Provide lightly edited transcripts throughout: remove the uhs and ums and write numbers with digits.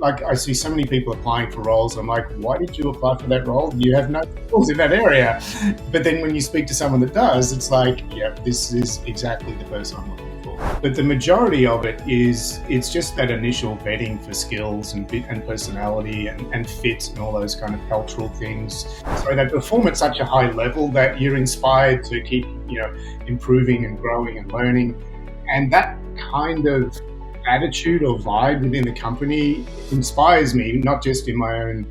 like I see so many people applying for roles. I'm like, why did you apply for that role? You have no skills in that area. But then when you speak to someone that does, it's like, yeah, this is exactly the person I'm looking for. But the majority of it is, it's just that initial vetting for skills and personality and fit and all those kind of cultural things. So they perform at such a high level that you're inspired to keep, improving and growing and learning. And that kind of attitude or vibe within the company inspires me, not just in my own.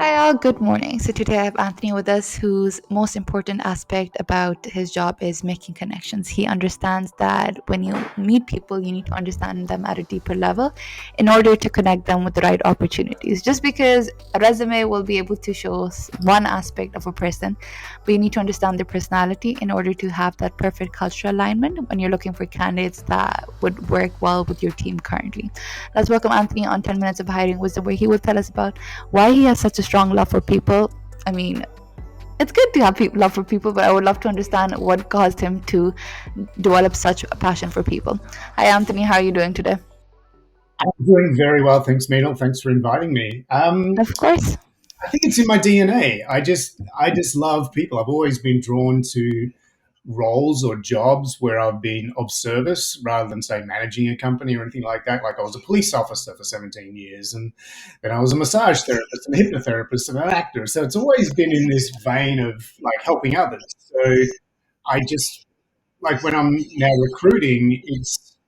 Hi all, good morning. So today I have Anthony with us, whose most important aspect about his job is making connections. He understands that when you meet people, you need to understand them at a deeper level in order to connect them with the right opportunities. Just because a resume will be able to show us one aspect of a person, but you need to understand their personality in order to have that perfect cultural alignment when you're looking for candidates that would work well with your team currently. Let's welcome Anthony on 10 Minutes of Hiring Wisdom, where he will tell us about why he has such a strong love for people. I mean, it's good to have love for people, but I would love to understand what caused him to develop such a passion for people. Hi, Anthony. How are you doing today? I'm doing very well, thanks, Meenal. Thanks for inviting me. Of course. I think it's in my DNA. I just love people. I've always been drawn to roles or jobs where I've been of service rather than, say, managing a company or anything like that. Like I was a police officer for 17 years, and then I was a massage therapist and a hypnotherapist and an actor. So it's always been in this vein of like helping others. So I just, like, when I'm now recruiting, it's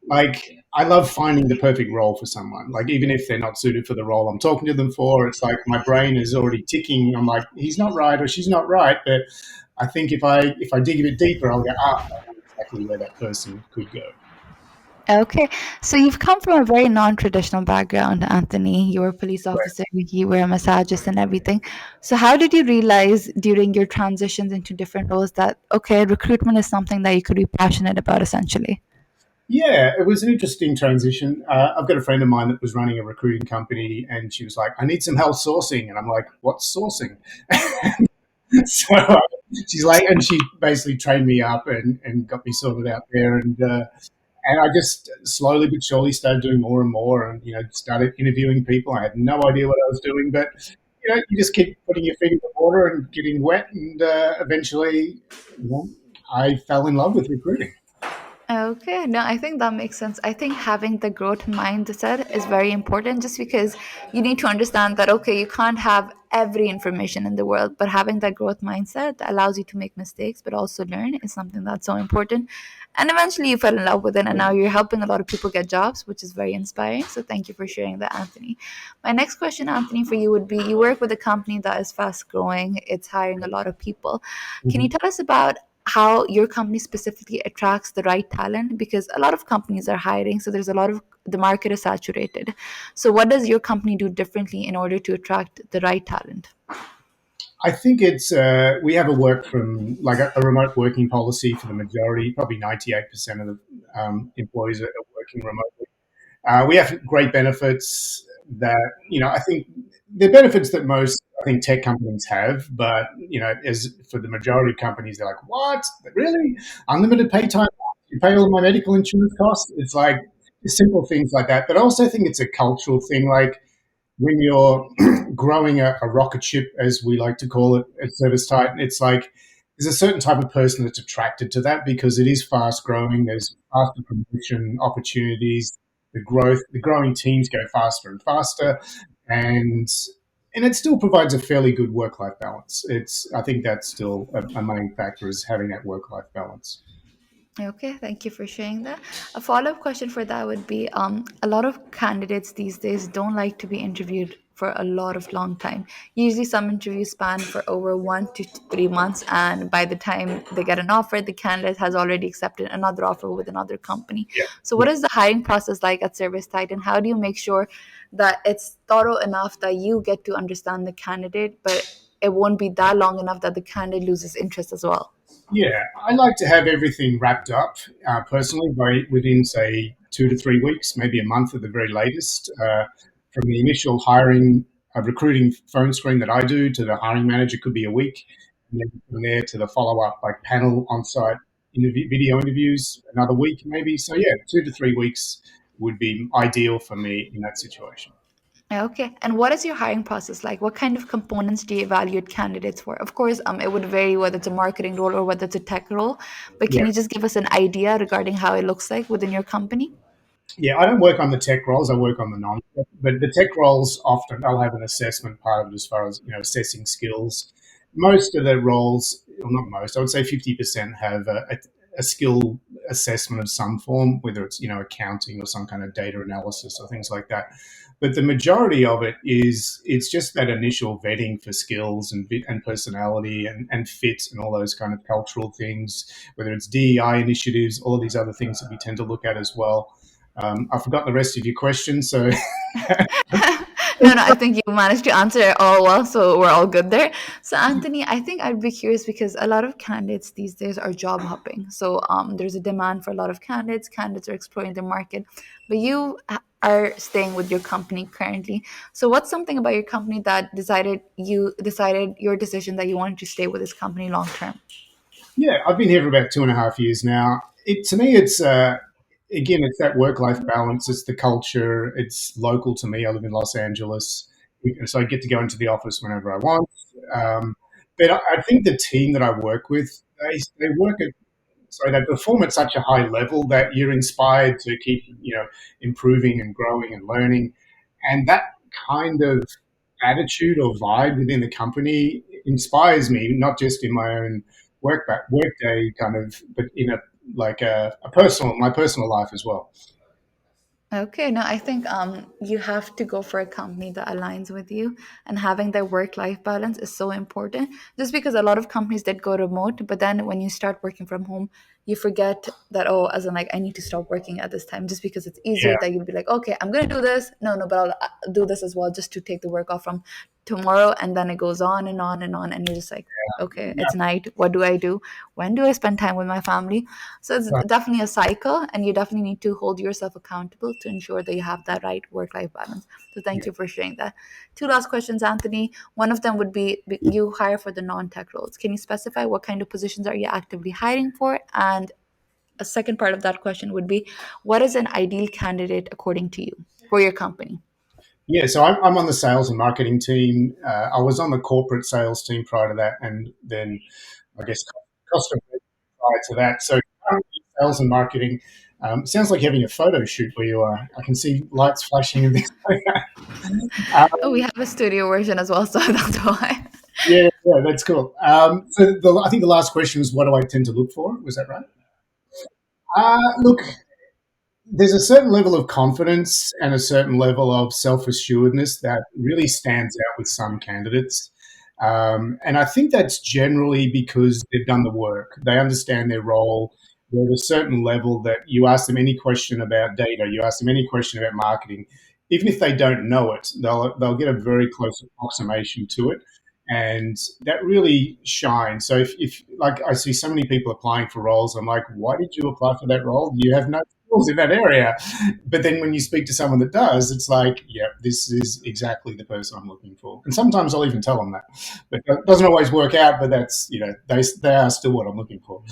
like I love finding the perfect role for someone. Like, even if they're not suited for the role I'm talking to them for, it's like my brain is already ticking. I'm like, he's not right or she's not right. But I think if I dig a bit deeper, I'll go, I know exactly where that person could go. Okay, so you've come from a very non-traditional background, Anthony. You were a police officer, you were a massagist, and everything. So, how did you realize during your transitions into different roles that okay, recruitment is something that you could be passionate about, essentially? Yeah, it was an interesting transition. I've got a friend of mine that was running a recruiting company, and she was like, "I need some help sourcing," and I'm like, "What's sourcing?" So she's like, and she basically trained me up and got me sorted out there, and I just slowly but surely started doing more and more, and started interviewing people. I had no idea what I was doing, but you just keep putting your feet in the water and getting wet, and eventually, you know, I fell in love with recruiting. Okay, no, I think that makes sense. I think having the growth mindset is very important just because you need to understand that, okay, you can't have every information in the world, but having that growth mindset that allows you to make mistakes but also learn is something that's so important. And eventually you fell in love with it, and now you're helping a lot of people get jobs, which is very inspiring. So thank you for sharing that, Anthony. My next question, Anthony, for you would be you work with a company that is fast growing, it's hiring a lot of people. Can you Mhm. tell us about how your company specifically attracts the right talent, because a lot of companies are hiring, so there's a lot of the market is saturated. So what does your company do differently in order to attract the right talent? I think it's we have a work from like a remote working policy for the majority, probably 98% of the employees are working remotely. We have great benefits that, I think they're benefits that most, I think, tech companies have, but, as for the majority of companies, they're like, what? Really? Unlimited pay time? You pay all my medical insurance costs? It's like simple things like that. But I also think it's a cultural thing. Like when you're growing a rocket ship, as we like to call it at ServiceTitan, it's like there's a certain type of person that's attracted to that because it is fast growing. There's faster promotion opportunities. The growing teams go faster and faster, and it still provides a fairly good work life balance. I think that's still a main factor is having that work life balance. Okay, thank you for sharing that. A follow-up question for that would be a lot of candidates these days don't like to be interviewed for a lot of long time. Usually some interviews span for over 1 to 3 months, and by the time they get an offer, the candidate has already accepted another offer with another company. Yeah. So what is the hiring process like at ServiceTitan? How do you make sure that it's thorough enough that you get to understand the candidate, but it won't be that long enough that the candidate loses interest as well? Yeah, I like to have everything wrapped up personally by within, say, 2 to 3 weeks, maybe a month at the very latest. From the initial hiring, recruiting phone screen that I do to the hiring manager could be a week, and then from there to the follow up like panel on site video interviews another week, maybe. So yeah, 2 to 3 weeks would be ideal for me in that situation. Okay. And what is your hiring process like? What kind of components do you evaluate candidates for? Of course, it would vary whether it's a marketing role or whether it's a tech role, but can Yeah. you just give us an idea regarding how it looks like within your company? Yeah, I don't work on the tech roles. I work on the non. But the tech roles often I'll have an assessment part of it as far as assessing skills. Most of the roles, well, not most, I would say 50% have a skill assessment of some form, whether it's accounting or some kind of data analysis or things like that. But the majority of it is it's just that initial vetting for skills and personality and fit and all those kind of cultural things, whether it's DEI initiatives, all of these other things that we tend to look at as well. I forgot the rest of your question, so No, no, I think you managed to answer it all well, so we're all good there. So, Anthony, I think I'd be curious because a lot of candidates these days are job hopping. So, there's a demand for a lot of candidates. Candidates are exploring the market, but are staying with your company currently. So, what's something about your company that decided your decision that you wanted to stay with this company long term? yeah, I've been here for about 2.5 years now. To me, it's again, it's that work-life balance. It's the culture. It's local to me. I live in Los Angeles, so I get to go into the office whenever I want. But I think the team that I work with, they work at so they perform at such a high level that you're inspired to keep improving and growing and learning, and that kind of attitude or vibe within the company inspires me, not just in my own workday kind of, but in a personal my personal life as well. Okay, no, I think you have to go for a company that aligns with you, and having that work-life balance is so important. Just because a lot of companies did go remote, but then when you start working from home, you forget that, oh, as in like I need to stop working at this time, just because it's easier Yeah, that you'll be like, okay, I'm gonna do this. No, no, but I'll do this as well just to take the work off from tomorrow, and then it goes on and on and on, and you're just like, okay, yeah, it's night. What do I do? When do I spend time with my family? So it's right, definitely a cycle, and you definitely need to hold yourself accountable to ensure that you have that right work life balance. So thank yeah. you for sharing that. Two last questions, Anthony. One of them would be you hire for the non tech roles. Can you specify what kind of positions are you actively hiring for? And a second part of that question would be what is an ideal candidate according to you for your company? Yeah, so I'm on the sales and marketing team. I was on the corporate sales team prior to that, and then I guess cost of living prior to that. So currently sales and marketing. Sounds like you're having a photo shoot where you are. I can see lights flashing and things like that. Oh, we have a studio version as well, so that's why. Yeah, yeah, that's cool. So I think the last question was, what do I tend to look for? Was that right? Look, there's a certain level of confidence and a certain level of self assuredness that really stands out with some candidates. And I think that's generally because they've done the work, they understand their role. They're at a certain level that you ask them any question about data, you ask them any question about marketing, even if they don't know it, they'll get a very close approximation to it. And that really shines. So if like I see so many people applying for roles, I'm like, why did you apply for that role? You have no skills in that area. But then when you speak to someone that does, it's like, yeah, this is exactly the person I'm looking for. And sometimes I'll even tell them that. But it doesn't always work out, but that's, they are still what I'm looking for.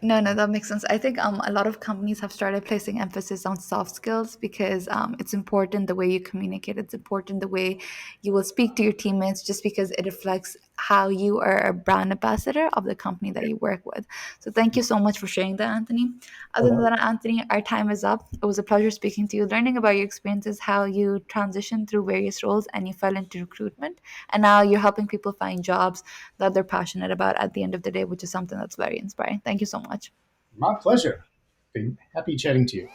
No, no, that makes sense. I think a lot of companies have started placing emphasis on soft skills because it's important the way you communicate. It's important the way you will speak to your teammates, just because it reflects how you are a brand ambassador of the company that you work with. So thank you so much for sharing that, Anthony. Other than that, Anthony, our time is up. It was a pleasure speaking to you, learning about your experiences, how you transitioned through various roles and you fell into recruitment, and now you're helping people find jobs that they're passionate about at the end of the day, which is something that's very inspiring. Thank you so much. My pleasure. Been happy chatting to you.